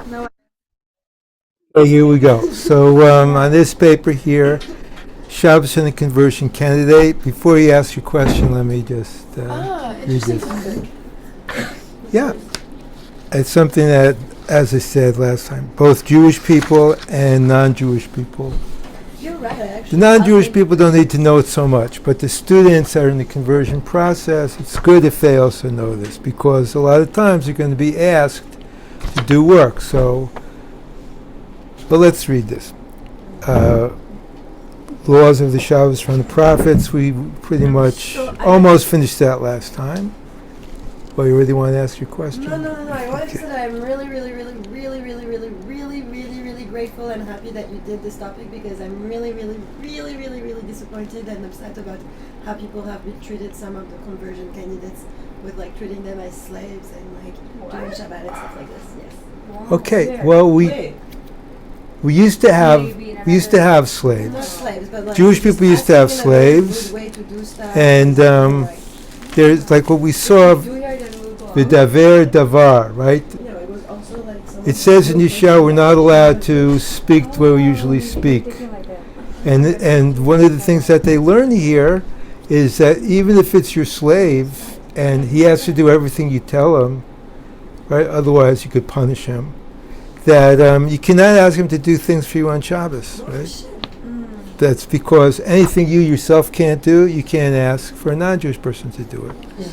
No. Okay, here we go. So on this paper here, Shabbos and the conversion candidate. Before you ask your question, let me just read Interesting this. topic. Yeah, it's something that, as I said last time, both Jewish people and non-Jewish people. You're right, The actually. non-Jewish people don't need to know it so much, but the students that are in the conversion process, it's good if they also know this, because a lot of times you're going to be asked to do work. So, but let's read this. Laws of the Shabbos from the prophets. We pretty much almost finished that last time. Well, you already want to ask your question? No. I wanted to say that I'm really grateful and happy that you did this topic, because I'm really disappointed and upset about how people have been treated, some of the conversion candidates, with like treating them as slaves and like doing Shabbat and stuff like this. Yes. Okay. Well, we used to have Not slaves. slaves, but like Jewish just people used to have asking in a very slaves, good way to do stuff, and there's like what we saw, the daver davar, right? you know, it was also like It says in Yeshua we're not allowed to speak the way we usually speak. And one of the things that they learn here is that even if it's your slave and he has to do everything you tell him, right? Otherwise you could punish him. That you cannot ask him to do things for you on Shabbos, right? That's because anything you yourself can't do, you can't ask for a non-Jewish person to do it. Yeah.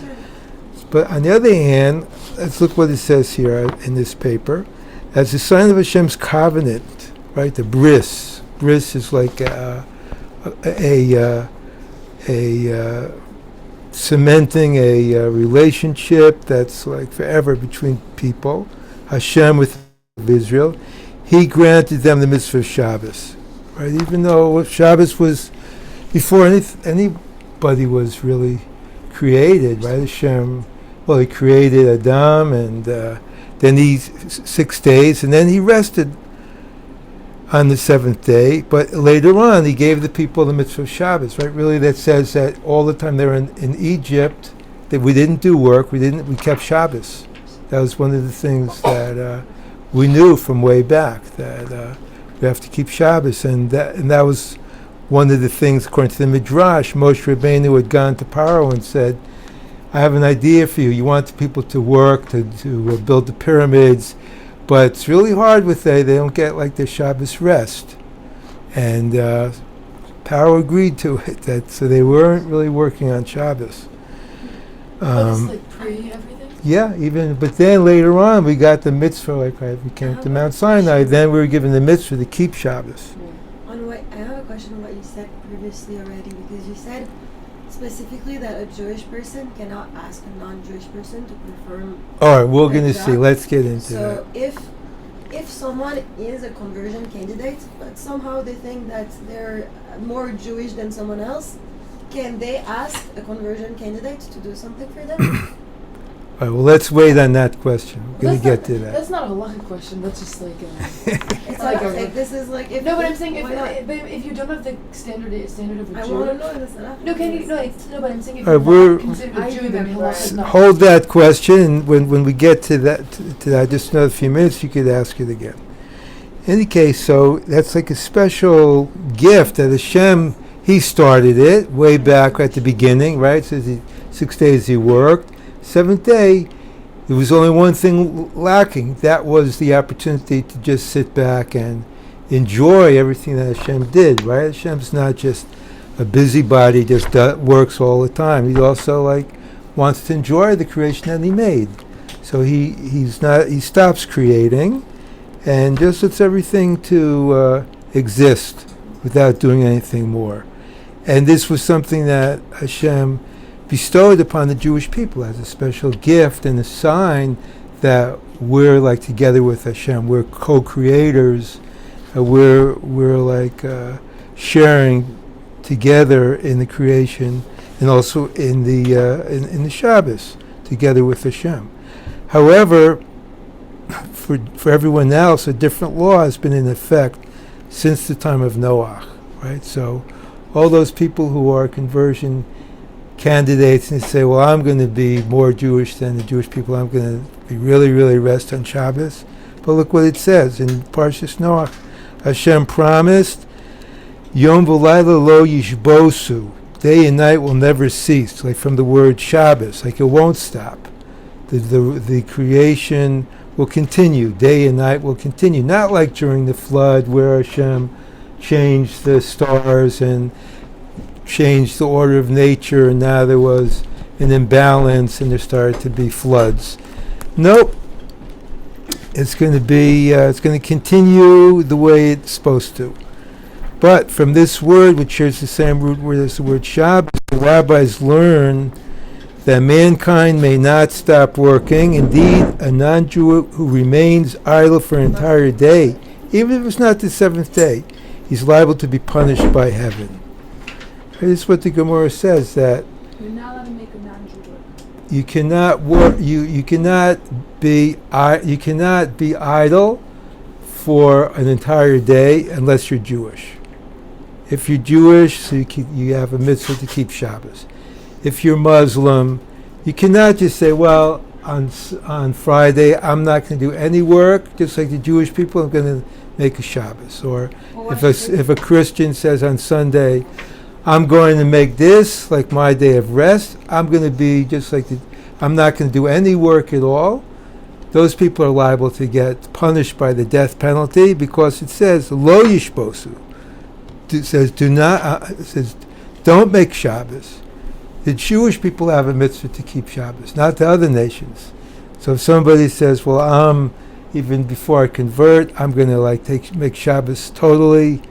But on the other hand, let's look what it says here in this paper. As a sign of Hashem's covenant, right? The bris. Bris is like a cementing a relationship that's like forever between people. Hashem with Israel. He granted them the mitzvah of Shabbos, right? Even though Shabbos was before anybody was really created, right? Hashem, well, he created Adam, and then he 6 days, and then he rested on the seventh day. But later on, he gave the people the mitzvah of Shabbos, right? Really, that says that all the time they were in Egypt, that we didn't do work, we kept Shabbos. That was one of the things that we knew from way back, that we have to keep Shabbos, and that was one of the things, according to the Midrash. Moshe Rabbeinu had gone to Paro and said, I have an idea for you. You want the people to work, to build the pyramids, but it's really hard with they don't get like their Shabbos rest. And Paro agreed to it, so they weren't really working on Shabbos. It's like pre-everything? Yeah, but then later on we got the mitzvah, like we came to Mount Sinai, then we were given the mitzvah to keep Shabbos. I have a question on what you said previously already, because you said specifically that a Jewish person cannot ask a non-Jewish person to perform. All right, we're going to job. see. Let's get into So that. if someone is a conversion candidate, but somehow they think that they're more Jewish than someone else, can they ask a conversion candidate to do something for them? All right, well, let's wait on that question. We're going to get to that. That's not a halacha question. That's just like It's like this is like if no, but I'm saying if you don't have the standard of a I Jew. want to know this enough. No, can you no? But I'm saying if All right, you're we're- not considered a Jew, then halacha is not. Hold that question, and when we get to that, just another few minutes, you could ask it again. In any case, so that's like a special gift that Hashem, He started it way back at the beginning, right? Says 6 days He worked. Seventh day, there was only one thing lacking. That was the opportunity to just sit back and enjoy everything that Hashem did, right? Hashem's not just a busybody, just works all the time. He also wants to enjoy the creation that He made. So he stops creating and just lets everything to exist without doing anything more. And this was something that Hashem bestowed upon the Jewish people as a special gift and a sign that we're together with Hashem. We're co-creators. We're sharing together in the creation and also in the Shabbos together with Hashem. However, for everyone else, a different law has been in effect since the time of Noah, right? So all those people who are conversion candidates and say, well, I'm going to be more Jewish than the Jewish people, I'm going to be really rest on Shabbos. But look what it says in Parshas Noach. Hashem promised, Yom v'layla lo yishbosu. Day and night will never cease, like from the word Shabbos, like it won't stop. The creation will continue. Day and night will continue. Not like during the flood where Hashem changed the stars and changed the order of nature, and now there was an imbalance and there started to be floods. Nope. It's going to be. It's going to continue the way it's supposed to. But from this word, which shares the same root word as the word Shabbos, the rabbis learn that mankind may not stop working. Indeed, a non-Jew who remains idle for an entire day, even if it's not the seventh day, he's liable to be punished by heaven. This is what the Gemara says, that You're not allowed to make a non-Jew work. you cannot work. You cannot be idle for an entire day unless you're Jewish. If you're Jewish, so you have a mitzvah to keep Shabbos. If you're Muslim, you cannot just say, well, on Friday I'm not going to do any work, just like the Jewish people, I'm going to make a Shabbos. Or if a Christian says on Sunday, I'm going to make this like my day of rest, I'm going to be just like I'm not going to do any work at all. Those people are liable to get punished by the death penalty, because it says lo yishbosu. It says don't make Shabbos. The Jewish people have a mitzvah to keep Shabbos, not the other nations. So if somebody says, well, even before I convert, I'm going to make Shabbos totally,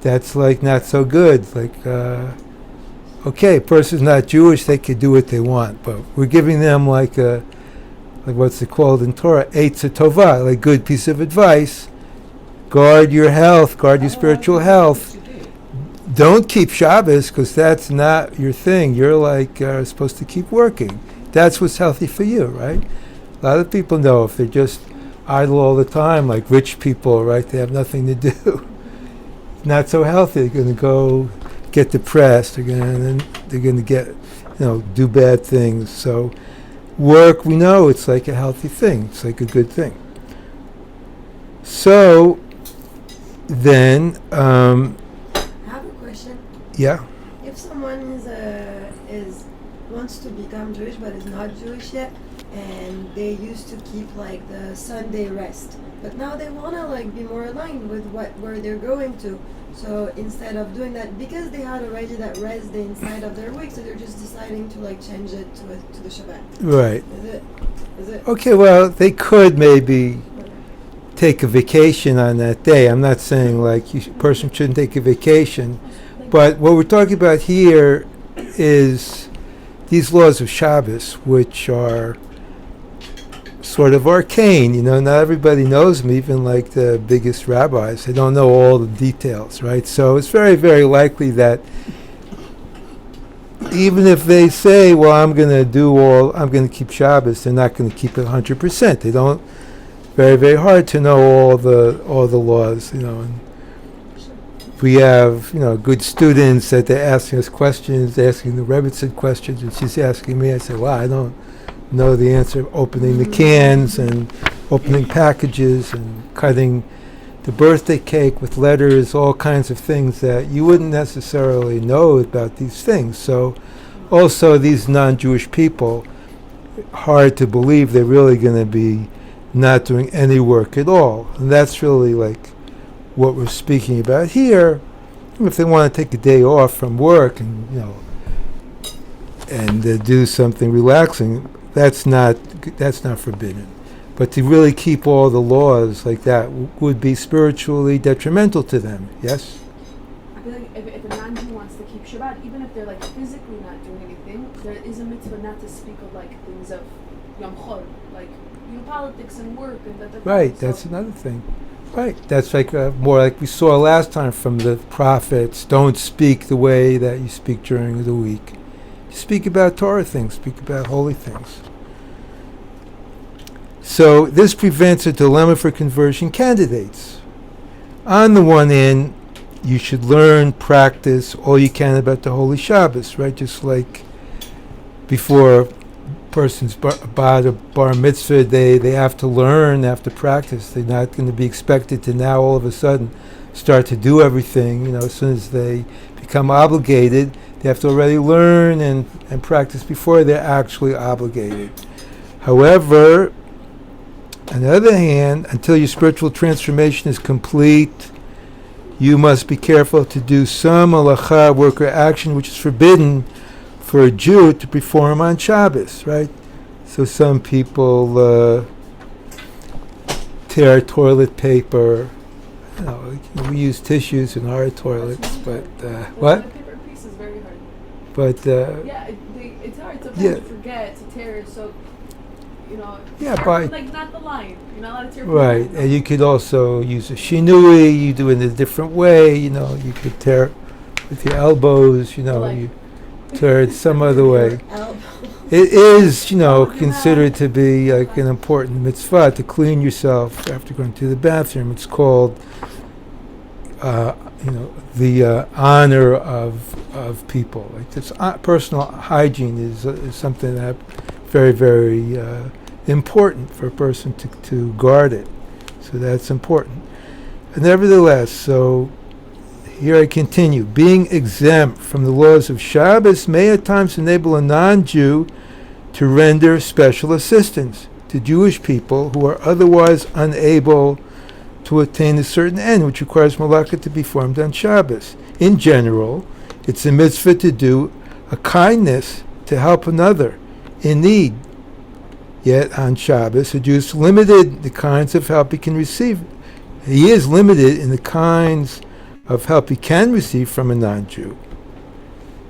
that's like not so good. Like, okay, a person's not Jewish, they could do what they want, but we're giving them like what's it called in Torah, Eitzah Tovah, like good piece of advice. Guard your health, guard your spiritual health. Don't keep Shabbos, because that's not your thing. You're supposed to keep working. That's what's healthy for you, right? A lot of people know if they're just idle all the time, like rich people, right? They have nothing to do. Not so healthy. They're going to go get depressed. They're going to get, do bad things. So work, we know it's like a healthy thing. It's like a good thing. So then, I have a question. Yeah. If someone wants to become Jewish but is not Jewish yet, and they used to keep like the Sunday rest, but now they wanna be more aligned with where they're going to. So instead of doing that, because they had already that rest day inside of their week, so they're just deciding to change it to the Shabbat. Right. Is it? Okay. Well, they could maybe take a vacation on that day. I'm not saying a person shouldn't take a vacation, but what we're talking about here is these laws of Shabbos, which are sort of arcane. Not everybody knows them, even like the biggest rabbis. They don't know all the details, right? So it's very, very likely that even if they say, well, I'm going to keep Shabbos, they're not going to keep it 100%. They don't. Very, very hard to know all the laws, And we have, good students that they're asking us questions, they're asking the Rebbe questions, and she's asking me. I say, well, I don't know the answer. Opening the cans and opening packages and cutting the birthday cake with letters, all kinds of things that you wouldn't necessarily know about these things. So also these non-Jewish people, hard to believe they're really going to be not doing any work at all. And that's really what we're speaking about here. If they want to take a day off from work and do something relaxing, that's not forbidden. But to really keep all the laws like that would be spiritually detrimental to them. Yes? I feel like if a non-Jew wants to keep Shabbat, even if they're physically not doing anything, there is a mitzvah not to speak of things of Yom Chol, politics and work and that. Right, that's another thing. Right, that's more like we saw last time from the prophets. Don't speak the way that you speak during the week. Speak about Torah things, speak about holy things. So this prevents a dilemma for conversion candidates. On the one hand, you should learn, practice all you can about the Holy Shabbos, right? Just like before person's bar mitzvah, they have to learn, they have to practice. They're not going to be expected to now all of a sudden start to do everything. As soon as they become obligated, they have to already learn and practice before they're actually obligated. However, on the other hand, until your spiritual transformation is complete, you must be careful to do some halacha, work or action which is forbidden for a Jew to perform on Shabbos, right? So some people tear toilet paper. We use tissues in our toilets, but what? The paper piece is very hard. But it's hard sometimes to forget to tear. So like not the line. You're not allowed to tear. Right, and you could also use a shinui. You do it in a different way. You could tear with your elbows. You tear it some other way. It is, considered to be like an important mitzvah to clean yourself after going to the bathroom. It's called, the honor of people. Like this, personal hygiene is something that very, very important for a person to guard it. So that's important. And nevertheless, so here I continue. Being exempt from the laws of Shabbos may at times enable a non-Jew to render special assistance to Jewish people who are otherwise unable to attain a certain end, which requires malakah to be formed on Shabbos. In general, it's a mitzvah to do a kindness to help another in need. Yet on Shabbos, a Jew is limited the kinds of help he can receive. He is limited in the kinds of help he can receive from a non-Jew.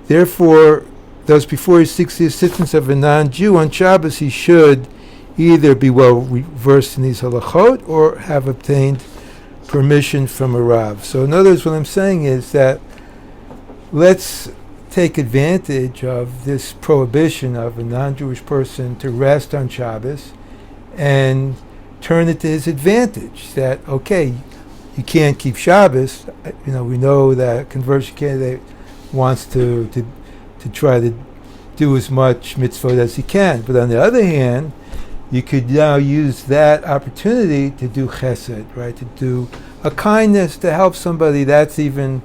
Therefore, thus before he seeks the assistance of a non-Jew on Shabbos, he should either be well versed in these halachot or have obtained permission from a Rav. So in other words, what I'm saying is that let's take advantage of this prohibition of a non-Jewish person to rest on Shabbos and turn it to his advantage. That, okay, you can't keep Shabbos. We know that a conversion candidate wants to try to do as much mitzvah as he can. But on the other hand, you could now use that opportunity to do chesed, right? To do a kindness, to help somebody. That's even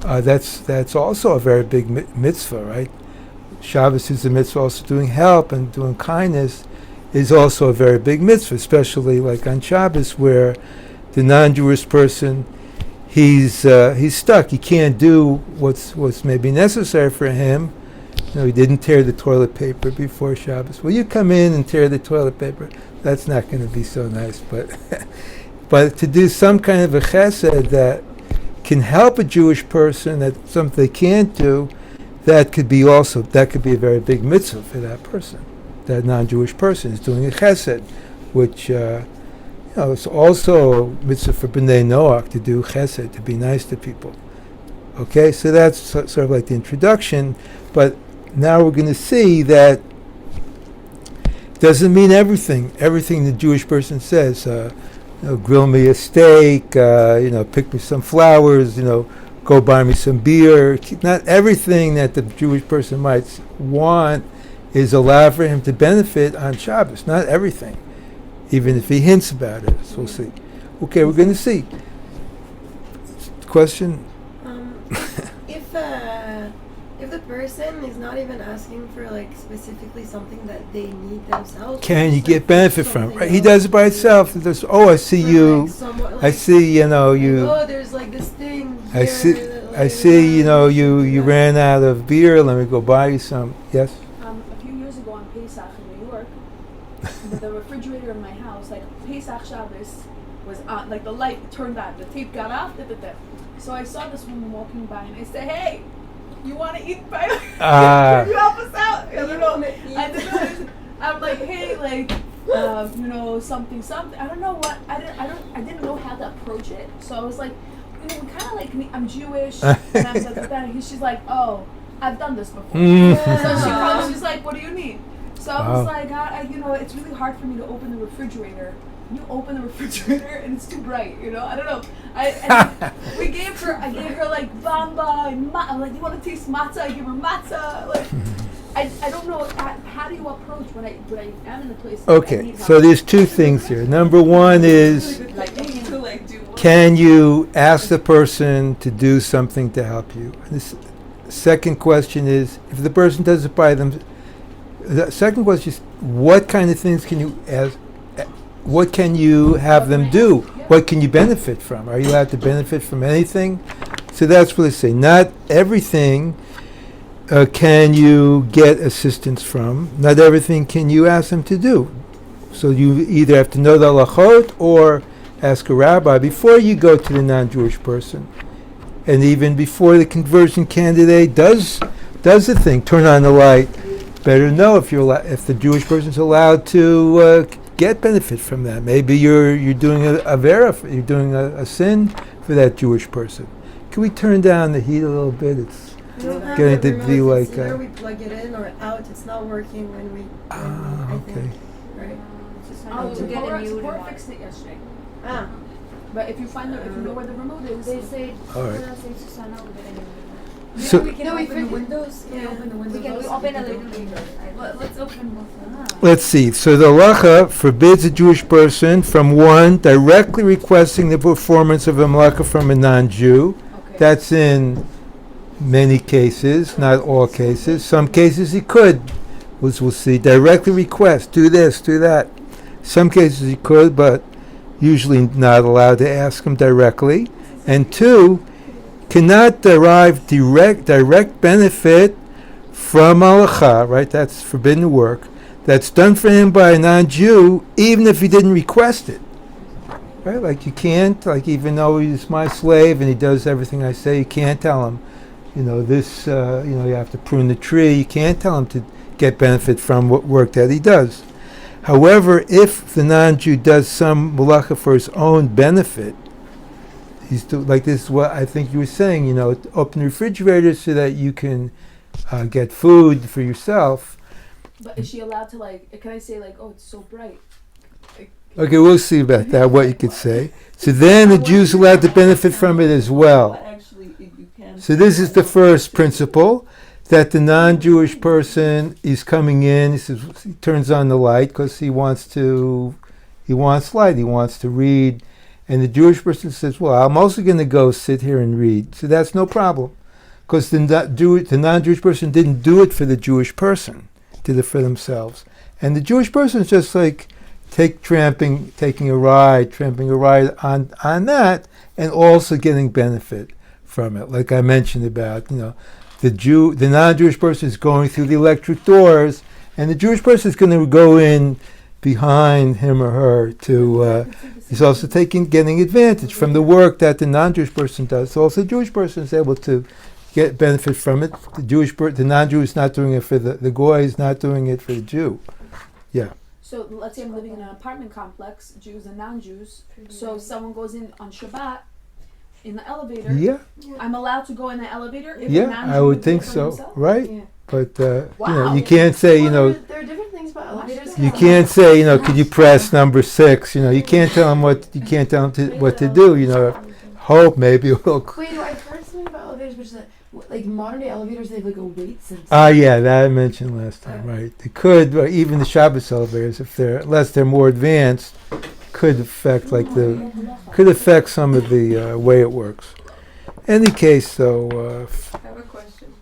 that's also a very big mitzvah, right? Shabbos is a mitzvah. Also, doing help and doing kindness is also a very big mitzvah, especially like on Shabbos, where the non-Jewish person he's stuck. He can't do what's maybe necessary for him. He didn't tear the toilet paper before Shabbos. Well, you come in and tear the toilet paper. That's not going to be so nice. But to do some kind of a chesed that can help a Jewish person, that's something they can't do, that could be a very big mitzvah for that person. That non-Jewish person is doing a chesed, which it's also a mitzvah for B'nai Noach to do chesed, to be nice to people. Okay, so that's sort of like the introduction, but now we're going to see that it doesn't mean everything. Everything the Jewish person says, grill me a steak, pick me some flowers, go buy me some beer. Not everything that the Jewish person might want is allowed for him to benefit on Shabbos. Not everything, even if he hints about it. So we'll see. Okay, we're going to see. Question? If the person is not even asking for specifically something that they need themselves, can you get benefit from it? Right? He does it by himself. I see you. I see you. Oh, there's this thing. I see. You ran out of beer. Let me go buy you some. Yes. A few years ago on Pesach in New York, the refrigerator in my house, Pesach Shabbos, was on. The light turned on. The tape got off. So I saw this woman walking by, and I said, "Hey, you want to eat pie? Can you help us out?" I don't know. I'm like, "Hey, something. I don't know what. I didn't know how to approach it. So I was like, kind of like me. I'm Jewish, and I'm like that. And she's like, "Oh, I've done this before." So she's like, "What do you need?" So I was like, it's really hard for me to open the refrigerator. You open the refrigerator and it's too bright, I don't know. I gave her bamba and I'm like, "You want to taste matzah?" I give her matzah, I don't know how do you approach when I am in the place. Okay, so there's two things here. Number one is, can you ask the person to do something to help you? This second question is, if the person does it by them. The second question is, what kind of things can you ask? What can you have them do? What can you benefit from? Are you allowed to benefit from anything? So that's what I say. Not everything can you get assistance from. Not everything can you ask them to do. So you either have to know the halachot or ask a rabbi before you go to the non-Jewish person. And even before the conversion candidate does the thing, turn on the light, better know if the Jewish person is allowed to get benefit from that. Maybe you're doing you're doing a sin for that Jewish person. Can we turn down the heat a little bit? It's getting to be like. Either we plug it in or out. It's not working when we. I okay. think, right? Sephora fixed it yesterday. But if you know where the remote is, they say. All right. So We can open the windows. We can open a little window. Let's open both. Let's see. So the halacha forbids a Jewish person from one directly requesting the performance of a malacha from a non-Jew. okay. That's in many cases, not all cases. Some cases he could, as we'll see, directly request, do this, do that. Some cases he could, but usually not allowed to ask him directly. And two, cannot derive direct benefit from halacha, right? That's forbidden work. That's done for him by a non-Jew, even if he didn't request it. Right? Like you can't, like even though he's my slave and he does everything I say, you can't tell him, this, you have to prune the tree. You can't tell him to get benefit from what work that he does. However, if the non-Jew does some malacha for his own benefit, like this is what I think you were saying, open the refrigerator so that you can get food for yourself. But is she allowed to can I say oh, it's so bright? Okay, we'll see about that, what you could say. So then the Jew's allowed to benefit from it as well. So this is the first principle, that the non-Jewish person is coming in, he turns on the light because he wants light, he wants to read. And the Jewish person says, well, I'm also going to go sit here and read. So that's no problem. Because the non-Jewish person didn't do it for the Jewish person. Did it for themselves. And the Jewish person is just like tramping a ride on that, and also getting benefit from it. Like I mentioned about, the non-Jewish person is going through the electric doors, and the Jewish person is going to go in behind him or her to... He's also getting advantage from the work that the non-Jewish person does. So also the Jewish person is able to get benefit from it. The non-Jew is not doing it for the goy is not doing it for the Jew. Yeah. So let's say I'm living in an apartment complex, Jews and non-Jews. So someone goes in on Shabbat in the elevator. Yeah. I'm allowed to go in the elevator if Yeah, a non-Jew I would do think it for so. himself? Right. Yeah. But Wow. you can't say There are different things about elevators. you can't say could you press number 6? You can't tell him what to do. Hope maybe will. Wait, I've heard something about elevators, which is that like modern day elevators, they have like a weight sensor. Yeah, that I mentioned last time. Right, they could, or even the Shabbos elevators, unless they're more advanced, could affect some of the way it works. Any case, though. I have a question.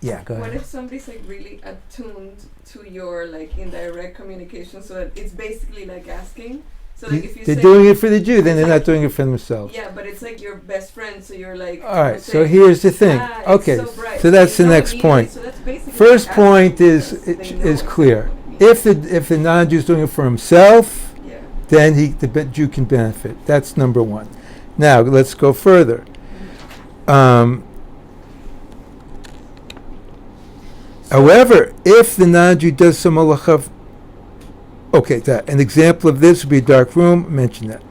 Yeah, go What ahead. if somebody's really attuned to your indirect communication, so that it's basically asking? So if you They're say, doing it for the Jew, then they're not doing it for themselves. yeah, but it's your best friend, so you're All right, say, so here's the thing. it's Okay, so bright. so that's You the don't next need point. it, so that's basically First asking point is because they know clear. it. If the non-Jew is doing it for himself, Yeah. then the Jew can benefit. That's number one. Now let's go further. However, if the non-Jew does some halacha, an example of this would be a dark room. Mention that.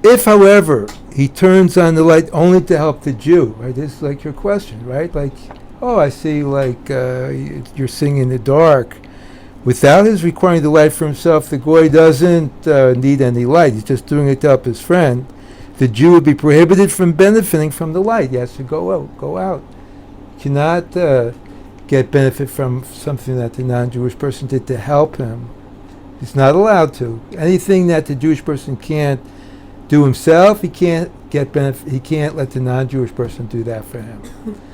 If, however, he turns on the light only to help the Jew, right? This is your question, right? I see, you're singing in the dark. Without his requiring the light for himself, the goy doesn't need any light. He's just doing it to help his friend. The Jew would be prohibited from benefiting from the light. He has to go out. get benefit from something that the non-Jewish person did to help him. He's not allowed to. Anything that the Jewish person can't do himself, he can't get benefit. He can't let the non-Jewish person do that for him,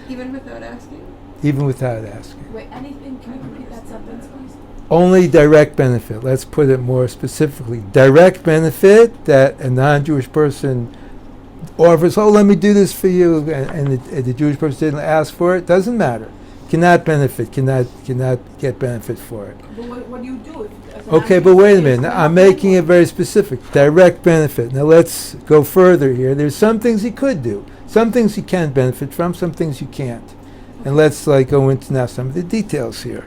Even without asking? even without asking. Wait, anything? Can you repeat that sentence, please? Only direct benefit. Let's put it more specifically. Direct benefit that a non-Jewish person offers, oh, let me do this for you, and the Jewish person didn't ask for it, doesn't matter. Cannot benefit, cannot get benefit for it. But what do you do if Okay, but wait a minute. I'm making it very specific. Direct benefit. Now let's go further here. There's some things you could do. Some things you can benefit from, some things you can't. And let's go into now some of the details here.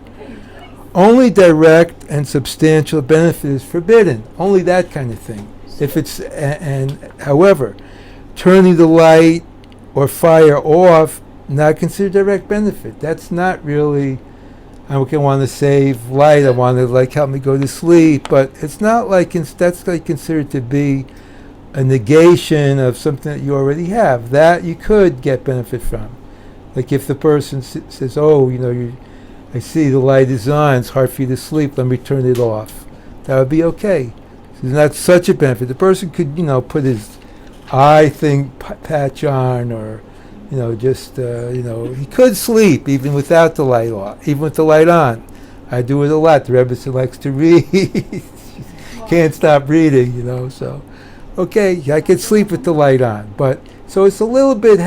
Only direct and substantial benefit is forbidden. Only that kind of thing. If it's and however, turning the light or fire off, not considered direct benefit. That's not really. I want to save light. I want to help me go to sleep, but it's not that's considered to be a negation of something that you already have. That you could get benefit from. Like if the person says, "Oh, I see the light is on. It's hard for you to sleep. Let me turn it off." That would be okay. It's not such a benefit. The person could, put his eye thing patch on, or he could sleep even without the light off, even with the light on. I do it a lot. The Rebbe likes to read. Can't stop reading, so. Okay, I could sleep with the light on. But, so it's a little bit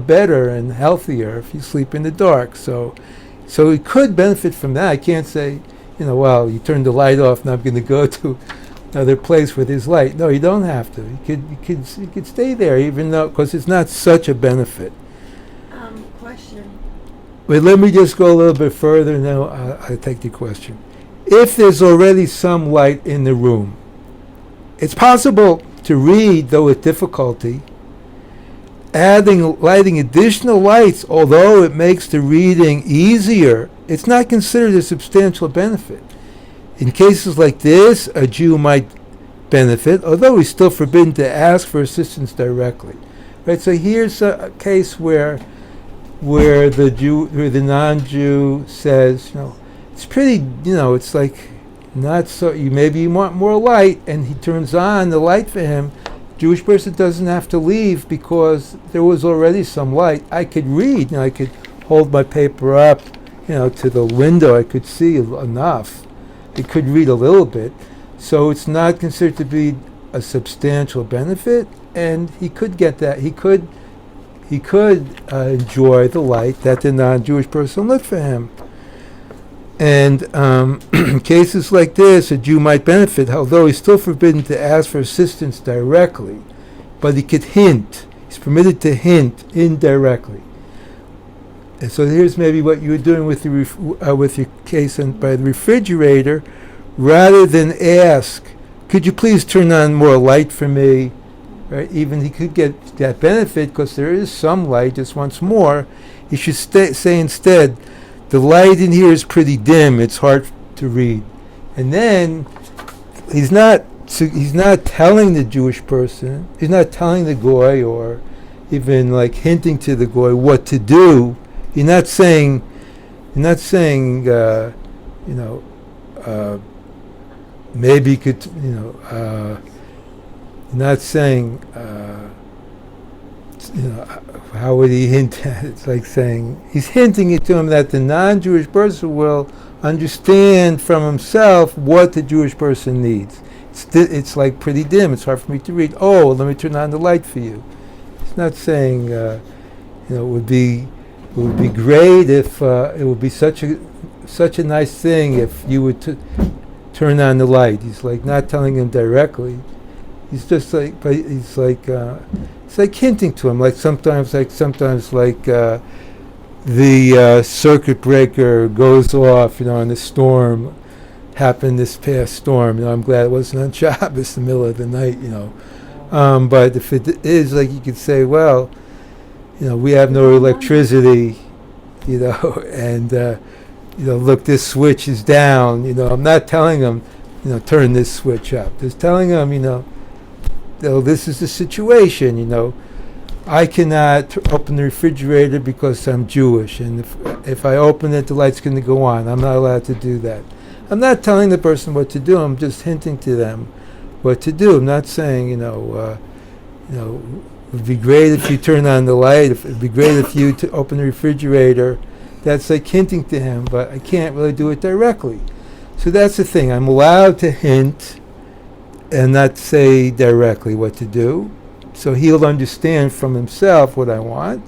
better and healthier if you sleep in the dark. So he could benefit from that. I can't say, well, you turn the light off, now I'm going to go to another place with his light. No, you don't have to. You could stay there, even though, because it's not such a benefit. Question. But let me just go a little bit further, and then I'll take the question. If there's already some light in the room, it's possible to read, though with difficulty. Lighting additional lights, although it makes the reading easier, it's not considered a substantial benefit. In cases like this, a Jew might benefit, although he's still forbidden to ask for assistance directly. Right? So here's a case where the non-Jew says, it's pretty, it's not so. Maybe you want more light, and he turns on the light for him. Jewish person doesn't have to leave because there was already some light. I could read. I could hold my paper up, to the window. I could see enough. It could read a little bit, so it's not considered to be a substantial benefit, and he could get that. He could enjoy the light that the non-Jewish person lit for him. And in cases like this, a Jew might benefit, although he's still forbidden to ask for assistance directly, but he could hint. He's permitted to hint indirectly. And so here's maybe what you were doing with your case by the refrigerator. Rather than ask, could you please turn on more light for me? Right? Even he could get that benefit because there is some light, just once more. He should say instead, the light in here is pretty dim, it's hard to read. And then he's not telling the Jewish person, he's not telling the goy or even hinting to the goy what to do. You're not saying, maybe you could, you're not saying, how would he hint at it? It's like saying, he's hinting it to him that the non-Jewish person will understand from himself what the Jewish person needs. It's pretty dim, it's hard for me to read. Oh, let me turn on the light for you. It's not saying, it would be great if it would be such a nice thing if you would turn on the light. He's not telling him directly. He's just it's like hinting to him. Sometimes the circuit breaker goes off. In the storm happened this past storm. I'm glad it wasn't on Shabbos, the middle of the night. But if it is, you could say, well, we have no electricity, and look, this switch is down. I'm not telling them, turn this switch up. Just telling them, this is the situation. I cannot open the refrigerator because I'm Jewish, and if I open it, the light's going to go on. I'm not allowed to do that. I'm not telling the person what to do. I'm just hinting to them what to do. I'm not saying, it would be great if you turn on the light. It would be great if you to open the refrigerator. That's like hinting to him, but I can't really do it directly. So that's the thing. I'm allowed to hint and not say directly what to do. So he'll understand from himself what I want.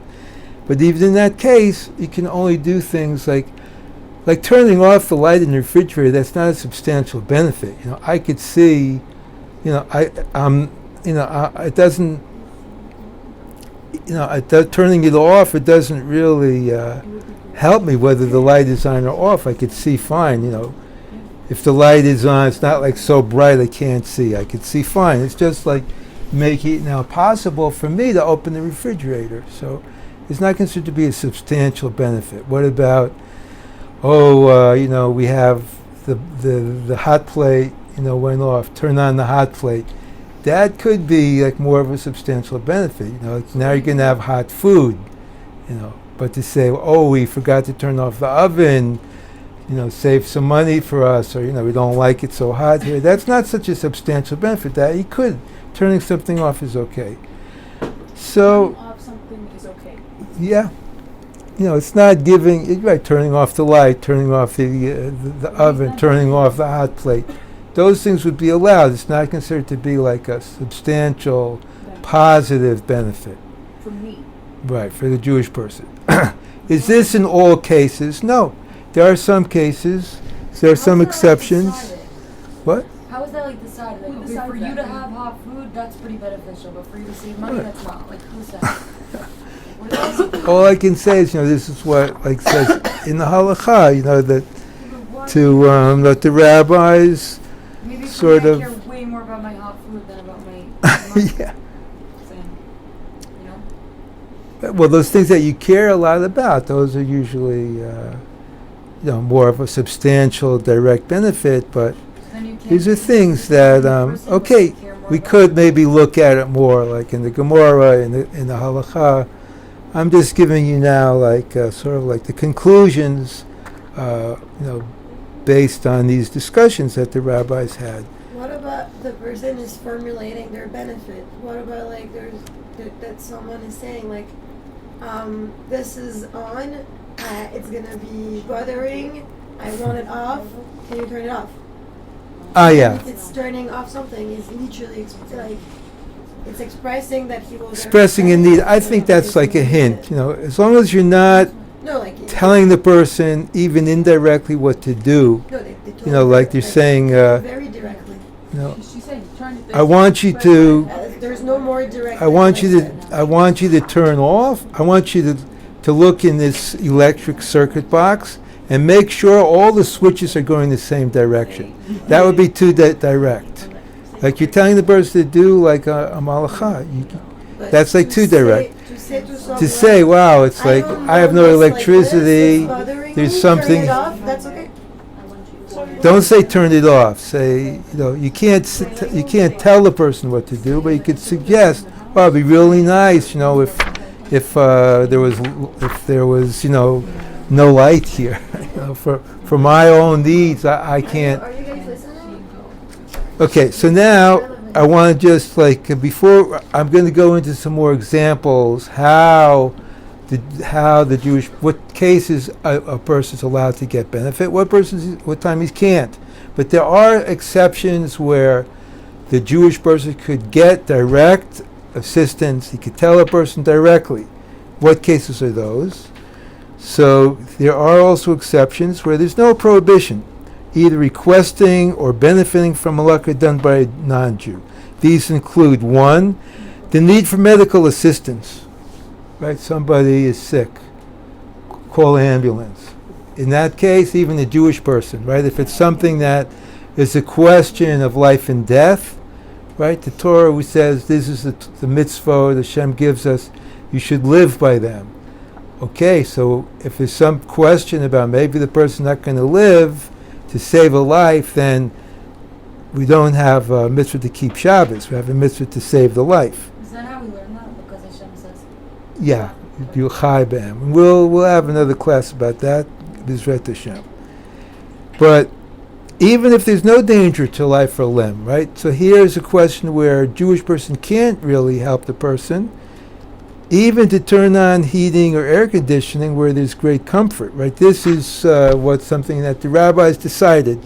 But even in that case, you can only do things like turning off the light in the refrigerator. That's not a substantial benefit. I could see, it doesn't, turning it off, it doesn't really help me whether the light is on or off. I could see fine, If the light is on, it's not like so bright I can't see. I could see fine. It's just like making it now possible for me to open the refrigerator. So it's not considered to be a substantial benefit. What about, we have the hot plate, went off. Turn on the hot plate. That could be like more of a substantial benefit. Now you're going to have hot food, But to say, we forgot to turn off the oven, save some money for us, or, we don't like it so hot here. That's not such a substantial benefit. That he could. Turning something off is okay. So, Turning off something is okay. yeah. It's not giving, right, turning off the light, turning off the oven, turning off the hot plate. Those things would be allowed. It's not considered to be like a substantial, positive benefit. For me. Right, for the Jewish person. Is this in all cases? No. There are some cases. There are some exceptions. What? How is that like decided? Like, Who okay, decides for you that? to have hot food, that's pretty beneficial, but for you to save money, Right. that's not. Like, who said? What else? All I can say is, this is what says in the Halacha, that that the rabbis Maybe for sort me, I of- care way more about my hot food than about my money. yeah. Same. Well, those things that you care a lot about, those are usually, more of a substantial direct benefit. But Then you can't these are be things the that, person who okay, care more we about could maybe look at it more, like in the Gemara, in the Halacha. I'm just giving you now, sort of like the conclusions, based on these discussions that the rabbis had. What about the person is formulating their benefit? What about that someone is saying this is on, it's gonna be bothering, I want it off, can you turn it off? Yeah. If it's turning off something, is literally it's expressing that he will. Expressing a need. I think that's like a hint. As long as you're not telling the person even indirectly what to do. No, they told Like they're saying, very directly. She's saying turn it. I want you to. There's no more direct. I want you to turn off. I want you to look in this electric circuit box and make sure all the switches are going the same direction. That would be too direct. Like you're telling the person to do like a malacha. That's like too direct. To say, wow, it's like I have no electricity. There's something. That's okay. Don't say turn it off. Say, you can't tell the person what to do, but you could suggest, well, it'd be really nice, if there was no light here. For my own needs, I can't. Are you guys listening? Okay, so now I want to just before I'm going to go into some more examples how the Jewish, what cases a person's allowed to get benefit, what time he can't. But there are exceptions where the Jewish person could get direct assistance. He could tell a person directly. What cases are those? So there are also exceptions where there's no prohibition, either requesting or benefiting from halakha done by a non-Jew. These include 1, the need for medical assistance. Right, somebody is sick, call an ambulance. In that case, even a Jewish person, right? If it's something that is a question of life and death, right? The Torah says this is the mitzvah that Hashem gives us. You should live by them. Okay, so if there's some question about maybe the person's not going to live to save a life, then we don't have a mitzvah to keep Shabbos. We have a mitzvah to save the life. Is that how we learn that? Because Hashem says, Yeah, you chai b'em. We'll have another class about that, Midreshet Hashem. But even if there's no danger to life or limb, right? So here's a question where a Jewish person can't really help the person, even to turn on heating or air conditioning where there's great comfort, right? This is something that the rabbis decided.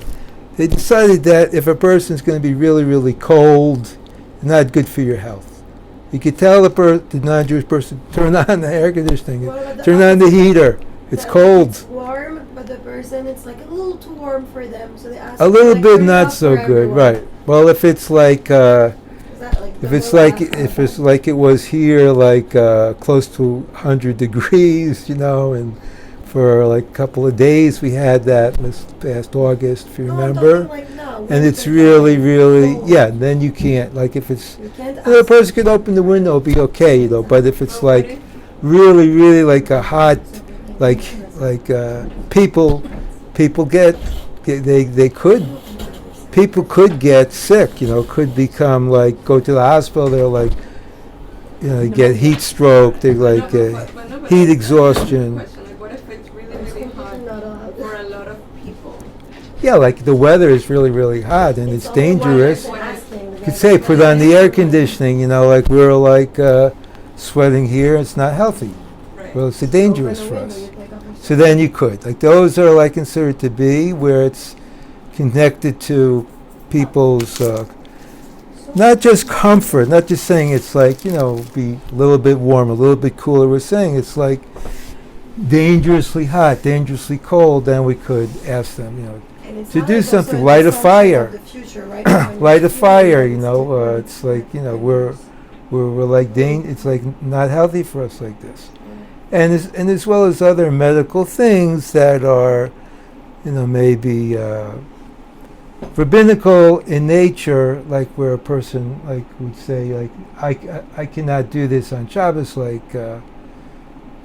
They decided that if a person's going to be really, really cold, not good for your health. You could tell the non-Jewish person, turn on the air conditioning, turn on the heater. It's cold. It's warm, but the person, it's like a little too warm for them, so they ask. A little like, bit turn it not off so for good, everyone. right? Well, if it's like Is that like if the it's whole like house? if it's like it was here, like close to 100 degrees, and for like a couple of days we had that this past August, if you No, I'm remember. talking like now, And it's winter really, time, really, cold. yeah. Then you can't, like, if it's You can't the ask. person could open the window, be okay, But if it's Oh, like really? really, really like a hot, like people get they could. People could get sick, could become like, go to the hospital, they're like, get heat stroke, they like heat exhaustion. Question, like, what if it's really, really hot Not allowed. for a lot of people? Yeah, like the weather is really, really hot and it's all about dangerous. what they're asking. You could say put on the air conditioning, like we're like sweating here, it's not healthy. Right. Well, it's dangerous Open for the window, us. you take off your So then you could. Like those are like considered to be where it's connected to people's not just comfort, not just saying it's like, be a little bit warm, a little bit cooler. We're saying it's like dangerously hot, dangerously cold, then we could ask them, And it's to not do like also something, an light a assumption fire. of the future, right? When light you're a fire, feeling it, it's like, we're like it's like not healthy for us like this. And as well as other medical things that are, maybe rabbinical in nature, like where a person like would say like I cannot do this on Shabbos, like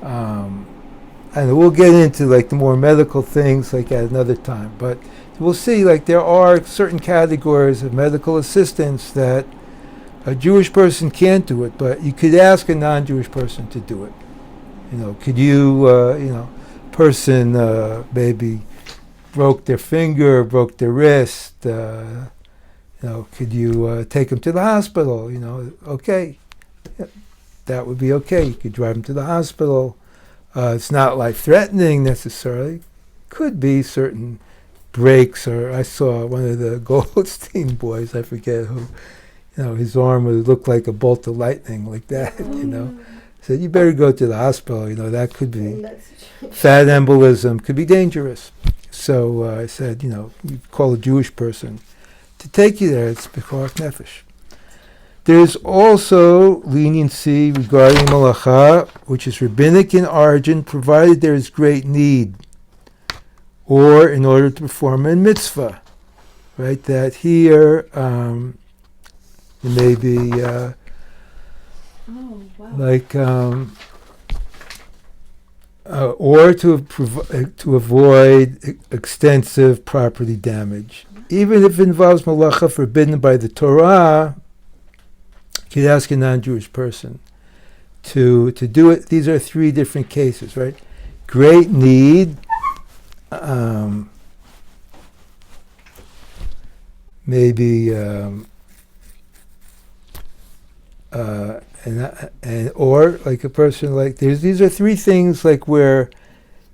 and we'll get into like the more medical things like at another time, but we'll see like there are certain categories of medical assistance that a Jewish person can't do it, but you could ask a non-Jewish person to do it. Could you person maybe broke their finger, broke their wrist, could you take them to the hospital? Okay, yeah, that would be okay. You could drive them to the hospital. It's not life-threatening necessarily. Could be certain breaks, or I saw one of the Goldstein boys, I forget who, his arm would look like a bolt of lightning like that, Said, you better go to the hospital, that could be fat embolism, could be dangerous. So I said, you call a Jewish person to take you there. It's B'chorach Nefesh. There's also leniency regarding Halacha, which is rabbinic in origin, provided there is great need, or in order to perform a mitzvah, right? That here maybe like or to avoid extensive property damage. Even if it involves malacha forbidden by the Torah, you could ask a non-Jewish person to do it. These are three different cases, right? Great need, maybe, and or like a person like these are three things like where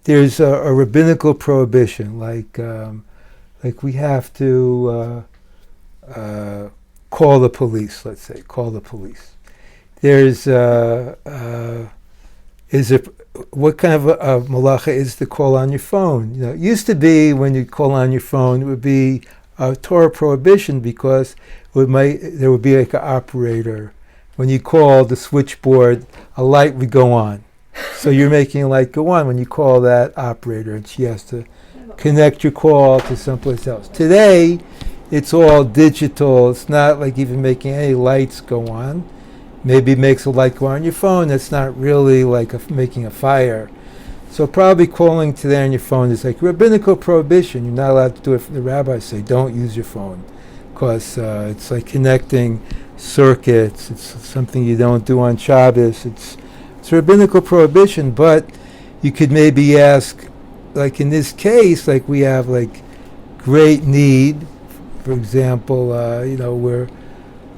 there's a rabbinical prohibition, like we have to call the police. Let's say call the police. There's what kind of a malacha is to call on your phone? It used to be when you call on your phone, it would be a Torah prohibition because there would be like an operator. When you call the switchboard, a light would go on. So you're making a light go on when you call that operator, and she has to connect your call to someplace else. Today, it's all digital. It's not like even making any lights go on. Maybe it makes a light go on your phone. That's not really like making a fire. So probably calling today on your phone is like rabbinical prohibition. You're not allowed to do it. The rabbis say don't use your phone because it's like connecting circuits. It's something you don't do on Shabbos. It's It's a rabbinical prohibition, but you could maybe ask, like in this case, like we have like great need. For example, we're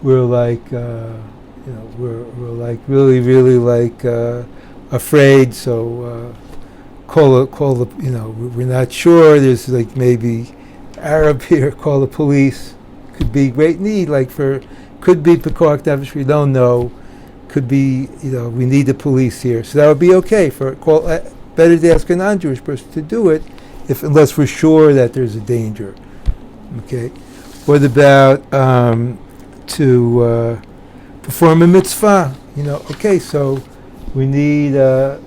like we're like really like afraid. So call the we're not sure. There's like maybe Arab here. Call the police. Could be great need. Could be Pekor Nefesh. We don't know. Could be we need the police here. So that would be okay better to ask a non-Jewish person to do it, unless we're sure that there's a danger. Okay. What about to perform a mitzvah? Okay, so we need to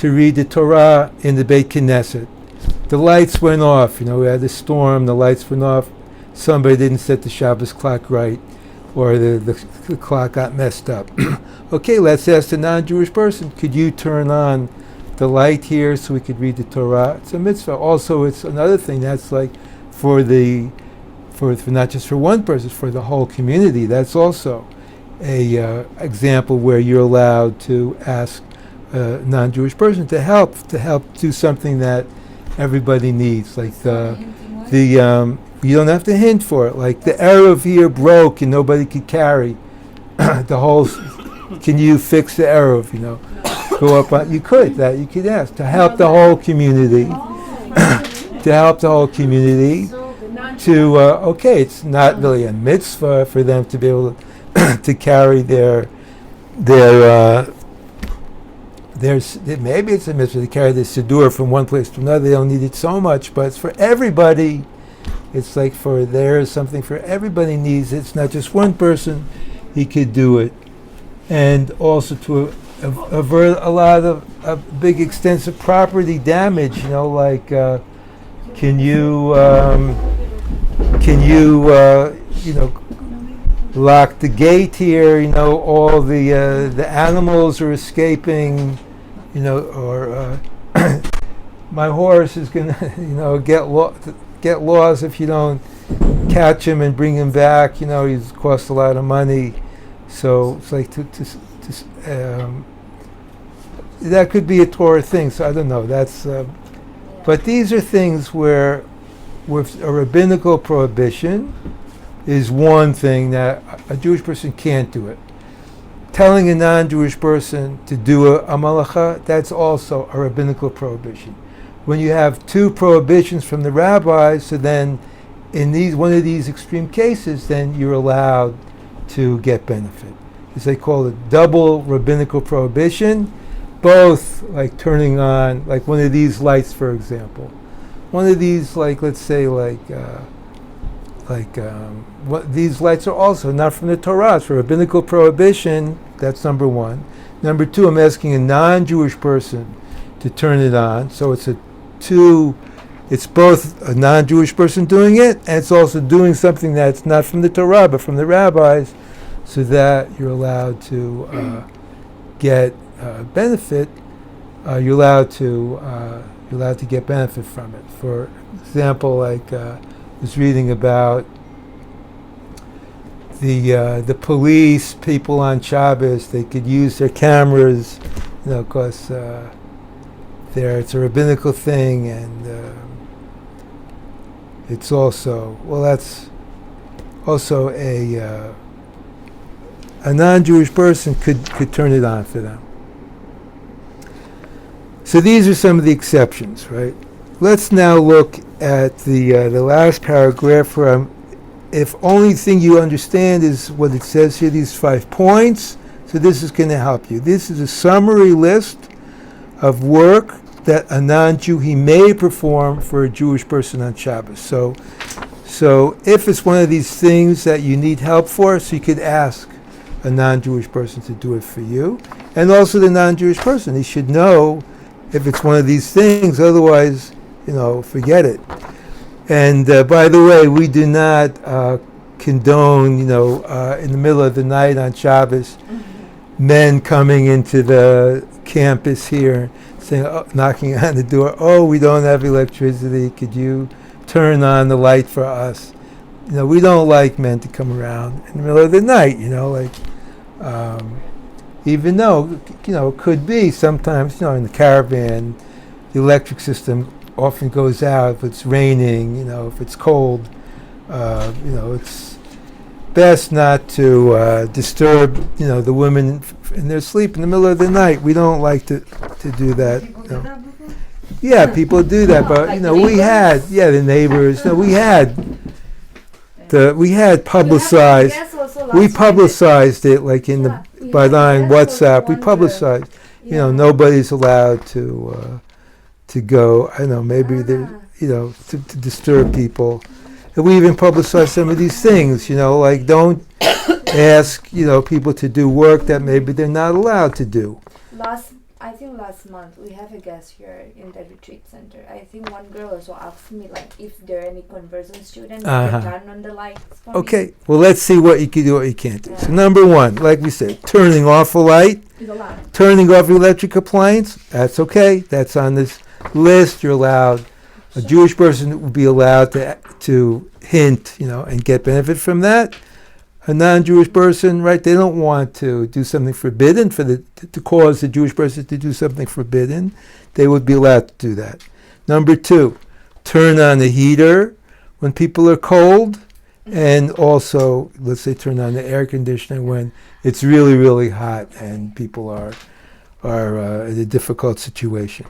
read the Torah in the Beit Knesset. The lights went off. We had a storm. The lights went off. Somebody didn't set the Shabbos clock right, or the clock got messed up. Okay, let's ask the non-Jewish person, could you turn on the light here so we could read the Torah? It's a mitzvah. Also, it's another thing that's like for not just for one person, for the whole community. That's also a example where you're allowed to ask a non-Jewish person to help do something that everybody needs. Like you don't have to hint for it. Like the eruv here broke and nobody could carry the whole. Can you fix the eruv? Go up on. You could ask to help the whole community. To help the whole community. It's not really a mitzvah for them to be able to carry their maybe it's a mitzvah to carry the siddur from one place to another. They don't need it so much, but it's for everybody. It's like there's something for everybody needs. It's not just one person. He could do it, and also to avert a lot of big extensive property damage. Can you lock the gate here? All the animals are escaping. Or my horse is gonna get lost if you don't catch him and bring him back. He's cost a lot of money. So it's like that could be a Torah thing. So I don't know. That's but these are things where with a rabbinical prohibition is one thing that a Jewish person can't do it. Telling a non-Jewish person to do a malacha, that's also a rabbinical prohibition. When you have two prohibitions from the rabbis, so then in one of these extreme cases, then you're allowed to get benefit. As they call it, double rabbinical prohibition, both like turning on, like one of these lights, for example. One of these, let's say, these lights are also not from the Torah. It's a rabbinical prohibition. That's number one. Number two, I'm asking a non-Jewish person to turn it on. So it's both a non-Jewish person doing it, and it's also doing something that's not from the Torah, but from the rabbis, so that you're allowed to get benefit. You're allowed to get benefit from it. For example, I was reading about the police people on Shabbos. They could use their cameras, because it's a rabbinical thing, and it's also that's also a non-Jewish person could turn it on for them. So these are some of the exceptions, right? Let's now look at the last paragraph where if only thing you understand is what it says here, these 5 points, so this is going to help you. This is a summary list of work that a non-Jew, he may perform for a Jewish person on Shabbos. So if it's one of these things that you need help for, so you could ask a non-Jewish person to do it for you. And also the non-Jewish person, he should know if it's one of these things, otherwise, forget it. And by the way, we do not condone, in the middle of the night on Shabbos, men coming into the campus here, saying, knocking on the door, we don't have electricity, could you turn on the light for us? We don't like men to come around in the middle of the night, even though, it could be sometimes, in the caravan, the electric system often goes out if it's raining, if it's cold. It's best not to disturb, the women in their sleep in the middle of the night. We don't like to do that. People do that before? Yeah, people do that, but Like we had, the neighbors. No, we had publicized. We publicized it like in by line WhatsApp. We publicized. Nobody's allowed to go. I don't know, maybe to disturb people. And we even publicized some of these things. Like don't ask people to do work that maybe they're not allowed to do. I think last month we have a guest here in the retreat center. I think one girl also asked me like if there are any conversion students who can turn on the lights for Okay, me. well let's see what you can do, what you can't do. So number one, like we said, turning off a light, Is allowed. turning off electric appliance, that's okay. That's on this list. You're allowed. A Jewish person would be allowed to hint, and get benefit from that. A non-Jewish person, right? They don't want to do something forbidden to cause the Jewish person to do something forbidden. They would be allowed to do that. Number two, turn on the heater when people are cold, and also, let's say, turn on the air conditioner when it's really, really hot and people are in a difficult situation.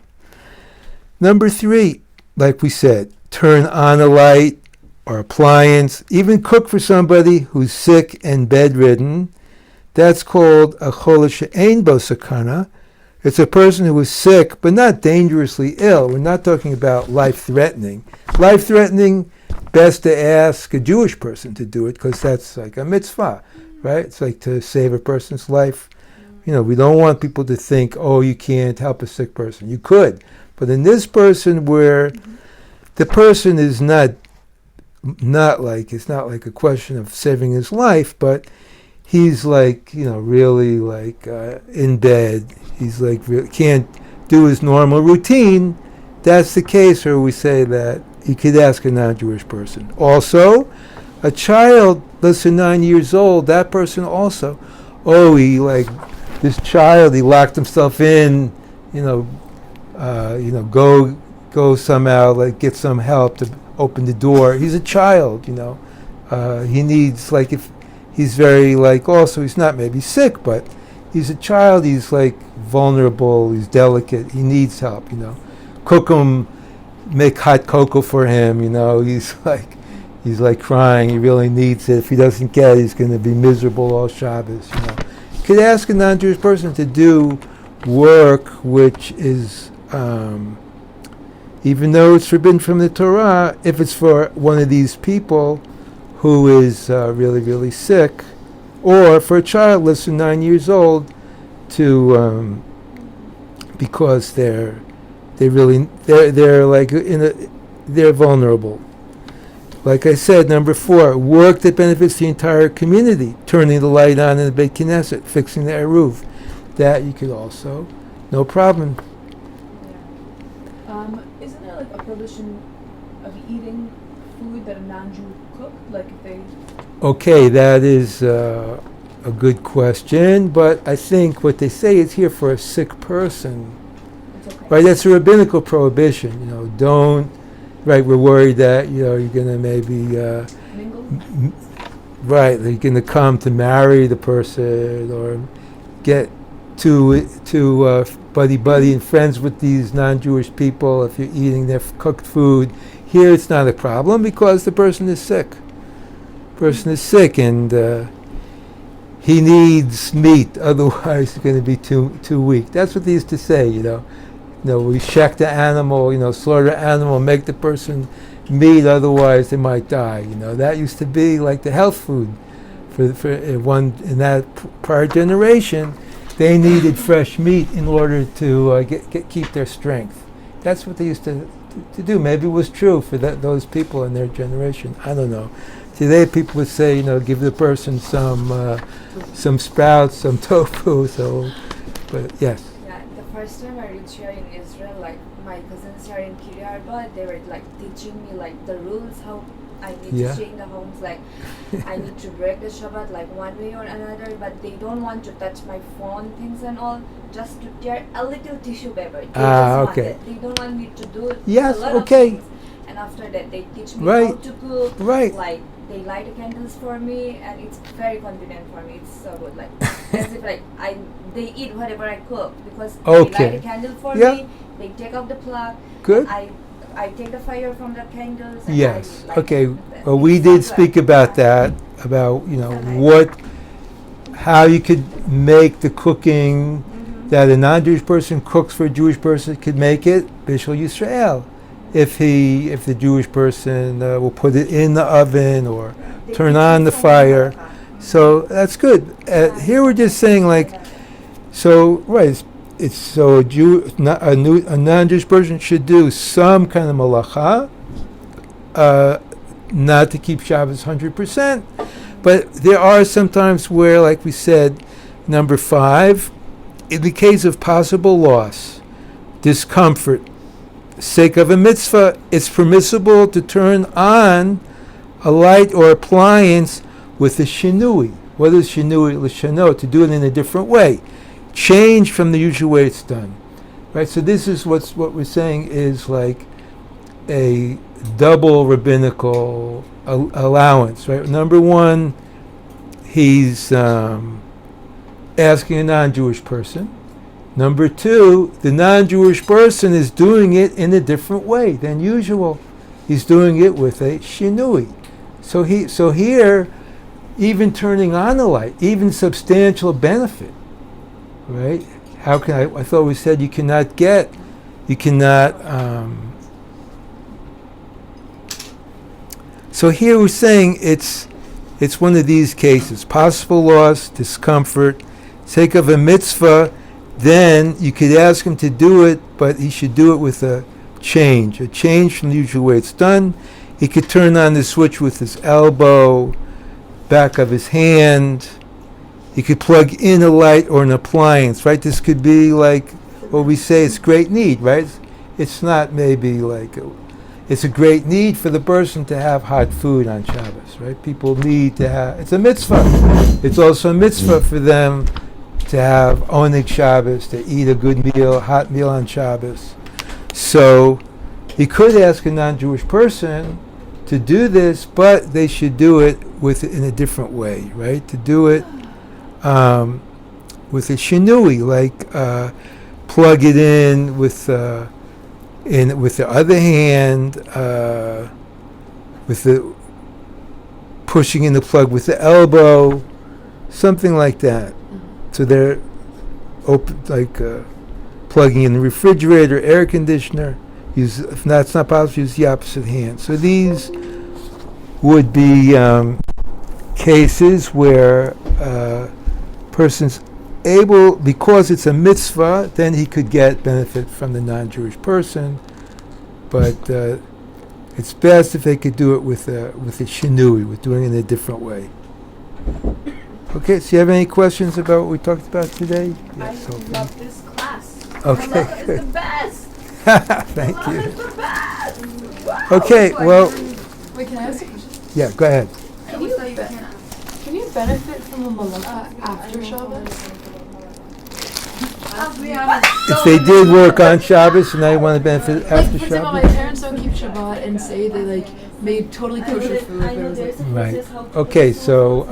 Number three, like we said, turn on a light or appliance, even cook for somebody who's sick and bedridden. That's called a chol she'ein bo sakana. It's a person who is sick but not dangerously ill. We're not talking about life-threatening. Life-threatening, best to ask a Jewish person to do it because that's like a mitzvah, right? It's like to save a person's life. We don't want people to think, oh, you can't help a sick person. You could. But in this person where the person is it's not like a question of saving his life, but he's like, really like in bed. He's like can't do his normal routine. That's the case where we say that he could ask a non-Jewish person. Also, a child less than 9 years old, that person also, this child, he locked himself in, go somehow, like get some help to open the door. He's a child, he needs, like, if he's very, like, also he's not maybe sick, but he's a child, he's like vulnerable, he's delicate, he needs help, cook him, make hot cocoa for him, he's like crying, he really needs it. If he doesn't get it, he's going to be miserable all Shabbos, You could ask a non-Jewish person to do work which is even though it's forbidden from the Torah, if it's for one of these people who is really, really sick, or for a child less than 9 years old, to because they're like they're vulnerable. Like I said, number 4, work that benefits the entire community, turning the light on in the Beit Knesset, fixing the roof. That you could also, no problem. Isn't there like a prohibition of eating food that a non-Jew cooked? Like if they... Okay, that is a good question, but I think what they say is here for a sick person. It's okay. Right, that's a rabbinical prohibition. Don't. Right, we're worried that you're going to maybe. Mingle? Right, you're going to come to marry the person or get to buddy and friends with these non-Jewish people if you're eating their cooked food. Here it's not a problem because the person is sick. And he needs meat, otherwise he's going to be too weak. That's what they used to say, we check the animal, slaughter the animal, make the person meat, otherwise they might die. That used to be like the health food for one in that prior generation. They needed fresh meat in order to keep their strength. That's what they used to do. Maybe it was true for those people in their generation. I don't know. Today people would say, give the person some sprouts, some tofu. But yes. Yeah, the first time I reached here in Israel, like my cousins are in Kiryat Arba, they were like teaching me like the rules how I need Yeah. to stay in the homes, like I need to break the Shabbat like one way or another, but they don't want to touch my phone things and all, just to tear a little tissue paper. They just want okay. it. They don't want me to do Yes, a lot okay. of things. And after that, they teach me Right. how to cook. Right. Like they light the candles for me, and it's very convenient for me. It's so good. Like as if like they eat whatever I cook because they Okay. light a candle for Yeah. me. They take off the plug. Good. I take the fire from the candles. And Yes. I light Okay. it with them. Well, we It's did so speak good. about that, about how you could make the cooking that a non-Jewish person cooks for a Jewish person could make it Bishul Yisrael, if the Jewish person will put it in the oven or They turn teach on me the so much fire. about that. So that's good. Here we're just saying like, so right, it's so a non-Jewish person should do some kind of malacha, not to keep Shabbos 100%, but there are some times where, like we said, number 5, in the case of possible loss, discomfort, sake of a mitzvah, it's permissible to turn on a light or appliance with a shinui. What is shinui? L'shano, to do it in a different way. Change from the usual way it's done. Right? So this is what we're saying is like a double rabbinical allowance. Right? Number 1, he's asking a non-Jewish person. Number 2, the non-Jewish person is doing it in a different way than usual. He's doing it with a shinui. So here, even turning on the light, even substantial benefit, right? How can I thought we said you cannot. So here we're saying it's one of these cases: possible loss, discomfort, sake of a mitzvah. Then you could ask him to do it, but he should do it with a change from the usual way it's done. He could turn on the switch with his elbow, back of his hand. He could plug in a light or an appliance, right? This could be like what we say, it's great need, right? It's not maybe like, it's a great need for the person to have hot food on Shabbos, right? People need to have, it's a mitzvah. It's also a mitzvah for them to have Oneg Shabbos, to eat a good meal, a hot meal on Shabbos. So he could ask a non-Jewish person to do this, but they should do it in a different way, right? To do it with a shinui, like plug it in with the other hand, with the pushing in the plug with the elbow, something like that. So they're plugging in the refrigerator, air conditioner. If that's not possible, use the opposite hand. So these would be cases where person's able, because it's a mitzvah, then he could get benefit from the non-Jewish person. But it's best if they could do it with a shinui, with doing it in a different way. Okay, so you have any questions about what we talked about today? I Sophie. love this class. Okay, Halacha is good. the best. Thank Halacha you. is the best. Wow. Okay, well, Wait, can I ask a question? yeah, go ahead. Can you benefit from a malacha after Shabbos? I'll be honest. If they did work on Shabbos and now you want to benefit Like, after for example, my Shabbos? parents don't keep Shabbat and say they made totally kosher food. But I it know was there's a like, Right. process how to Okay, do so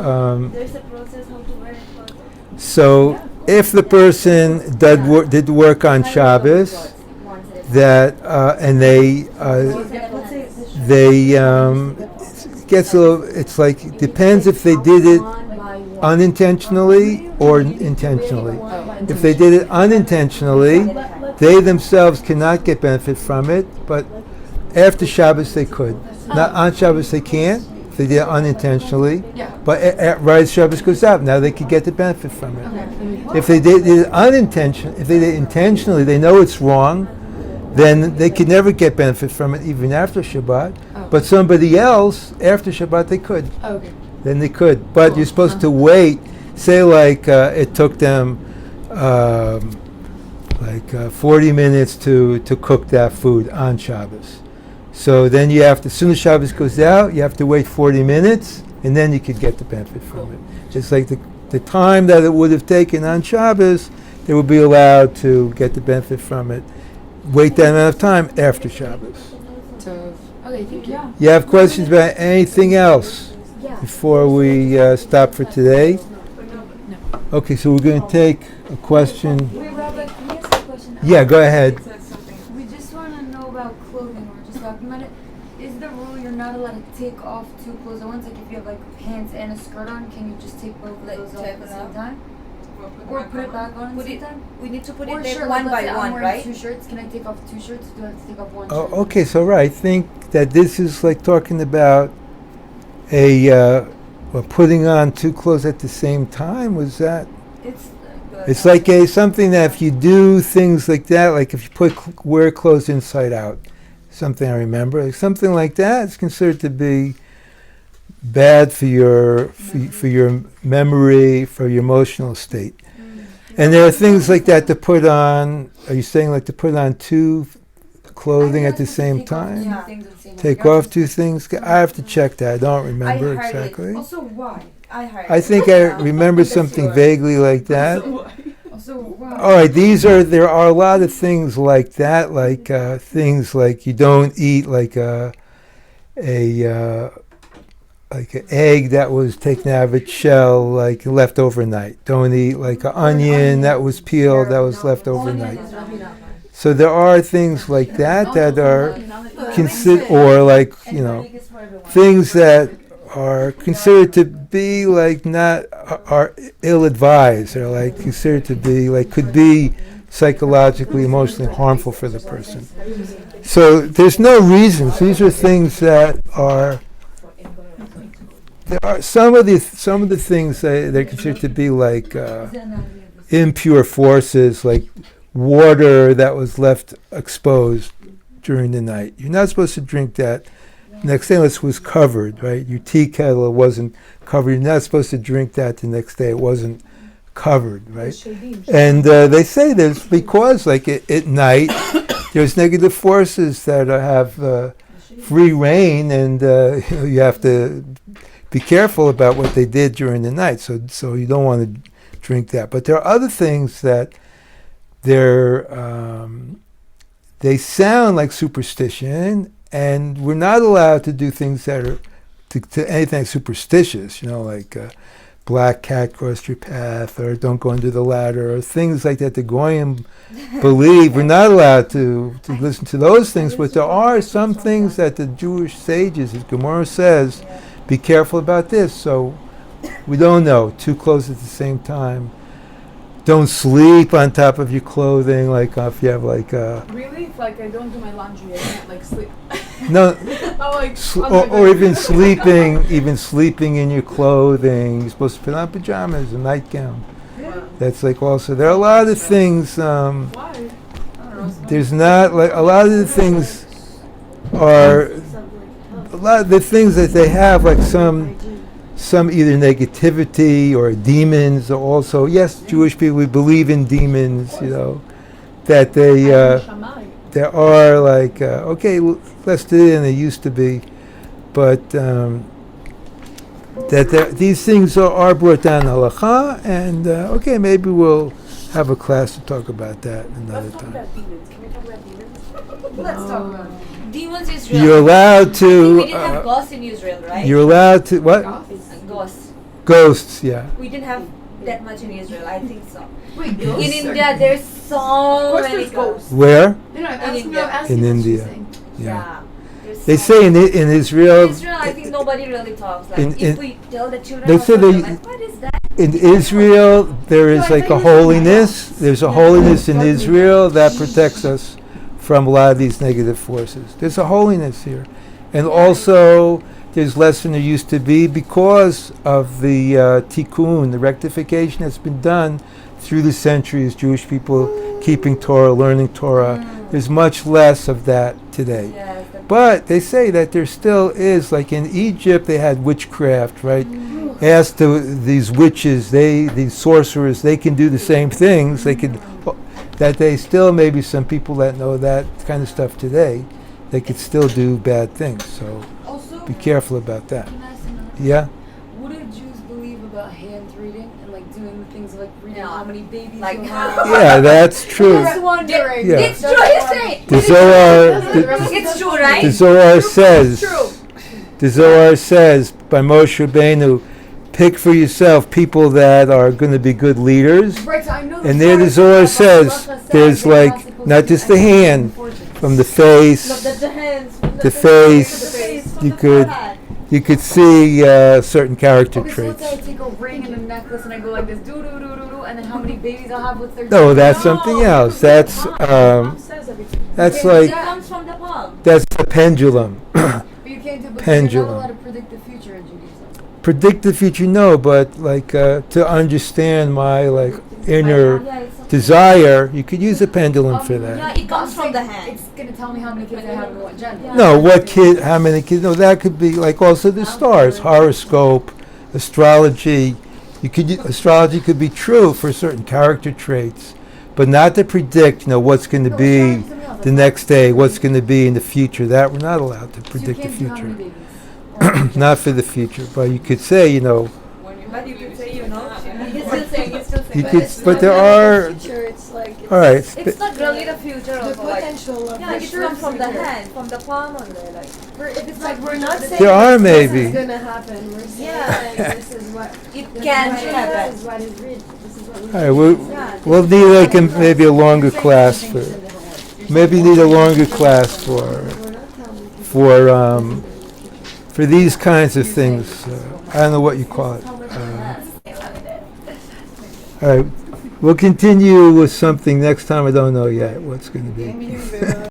there's a process how to wear it. so if the person did work on Shabbos, that and they gets a little. It's like depends if they did it unintentionally or intentionally. If they did it unintentionally, they themselves cannot get benefit from it, but after Shabbos they could. Not on Shabbos they can't. If they did it unintentionally, yeah. but right as Shabbos goes out, now they could get the benefit from it. Okay. If they did it unintentionally, if they did it intentionally, they know it's wrong, then they could never get benefit from it even after Shabbat. Oh. But somebody else, after Shabbat, they could. Okay. Then they could. But you're supposed to wait. Say like it took them 40 minutes to cook that food on Shabbos. So then you have to, as soon as Shabbos goes out, you have to wait 40 minutes, and then you could get the benefit from it. Just like the time that it would have taken on Shabbos, they would be allowed to get the benefit from it. Wait that amount of time after Shabbos. So, okay, thank you. Yeah. You have questions about anything else Yeah. before we stop for today? Okay, so we're going to take a question. Wait, Rabbi, can we ask a question? Yeah, go ahead. Said something. We just want to know about clothing. We're just talking about it. Is the rule you're not allowed to take off two clothes at once? Like if you have like pants and a skirt on, can you just take both clothes off at the same time? Or put it back on at the same time? We need to put Or it there sure, one like, let's by say one, I'm wearing right? 2 shirts. Can I take off 2 shirts? Do I have to take off 1 shirt? Oh, okay, so right, I think that this is like talking about putting on 2 clothes at the same time. Was that? It's like something that if you do things like that, like if you wear clothes inside out, something I remember, like something like that, it's considered to be bad for your memory, for your emotional state. And there are things like that to put on. Are you saying like to put on 2 clothing at the same time? Yeah. Take off 2 things? I have to check that. I don't remember exactly. Also, why? I think I remember something vaguely like that. Also, why? All right, there are a lot of things like that, like things like you don't eat like like an egg that was taken out of its shell, like left overnight. Don't eat like an onion that was peeled that was left overnight. So there are things like that that are considered, or like things that are considered to be like not are ill-advised, or like considered to be like could be psychologically, emotionally harmful for the person. So there's no reasons. These are things that are. There are some of the things that they're considered to be like impure forces, like water that was left exposed during the night. You're not supposed to drink that. Next day, unless it was covered, right? Your tea kettle wasn't covered. You're not supposed to drink that the next day. It wasn't covered, right? And they say this because, like at night, there's negative forces that have free reign, and you have to be careful about what they did during the night. So you don't want to drink that. But there are other things that they sound like superstition, and we're not allowed to do things that are to anything superstitious, like black cat crossed your path, or don't go under the ladder, or things like that the Goyim believe. We're not allowed to listen to those things, but there are some things that the Jewish sages, as Gemara says, be careful about this. So we don't know. 2 clothes at the same time. Don't sleep on top of your clothing, like if you have like Really? If like I don't do my laundry, I can't like sleep. no, I'm like, or even sleeping in your clothing. You're supposed to put on pajamas, a nightgown. Yeah. That's like also there are a lot of things. Why? There's not like a lot of the things are a lot of the things that they have like some either negativity or demons, or also yes, Jewish people, we believe in demons, that they there are like okay, less today than they used to be, but that these things are brought down in Halacha, and okay, maybe we'll have a class to talk about that another Let's talk time. about demons. Can we talk about demons? Let's talk about it. Demons Israel. You're allowed to. We didn't have ghosts in Israel, right? You're allowed to what? Ghosts. Ghosts, yeah. We didn't have that much in Israel. I think so. Wait, ghosts? In India, there's so course many there's ghosts. Where? No, I'm asking, India. I'm asking In what she's India. saying. Yeah. There's They so say in Israel. In Israel, I think nobody really talks. Like in- if we tell the children, they about say it, they're they- like, what is that? In Israel, there is No, I like a thought you were saying holiness. There's a holiness in Israel that protects us from a lot of these negative forces. There's a holiness here. And also, there's less than there used to be because of the tikkun, the rectification that's been done through the centuries, Jewish people keeping Torah, learning Torah. There's much less of that today. Yes, But they say that there still is, like in Egypt, they had witchcraft, right? Ask these witches, these sorcerers, they can do the same things. They could, that they still maybe some people that know that kind of stuff today, they could still do bad things. So Also, be careful about that. can I ask another? Yeah. What do Jews believe about hand reading and like doing the things like reading Yeah. how many babies Like- you have? Yeah, that's true. Just wondering. Yeah. It's true, he's saying. The Zohar, It's true, right? the Zohar says, the Zohar says by Moshe Rabbeinu, pick for yourself people that are going to be good leaders. Right, so I know And there the Zohar says, there's like, not just the hand, from the face, The hands. the face, you could see certain character Okay, so let's traits. say I take a ring and a necklace and I go like this, do do do do do, and then how many babies I'll have with their. No, that's something else. That's Says everything. It like comes from the palm. that's the pendulum. But you can't do. But Pendulum. you're not allowed to predict the future in Judaism. Predict the future, no, but like to understand my like inner Yeah, it's desire, you could use a pendulum for yeah, that. it comes from the hand. It's gonna tell me how many kids I have and what gender. Yeah. No, what kid, how many kids? No, that could be like also the stars, horoscope, astrology. Astrology could be true for certain character traits, but not to predict, what's going to be the next day, what's going to be in the future. That we're not allowed to So you predict the can't do how many future. babies. Not for the future, but you could say, When you But you could say, he's you still saying, he's still saying. could, but there are, Future, it's like all right, It's not really the future the of like. potential of Yeah, the it comes from the future. hand, from the palm on there, like. If it's Like like we're not saying There are this maybe. is gonna happen. We're saying Yeah. like, this is what It this can is what happen. This is what is read. This is what we all right, Yeah. we'll need like maybe a longer class for, maybe need a longer class We're not telling you. for these kinds of things. I don't know what you call it. All right, we'll continue with something next time. I don't know yet what's going to be.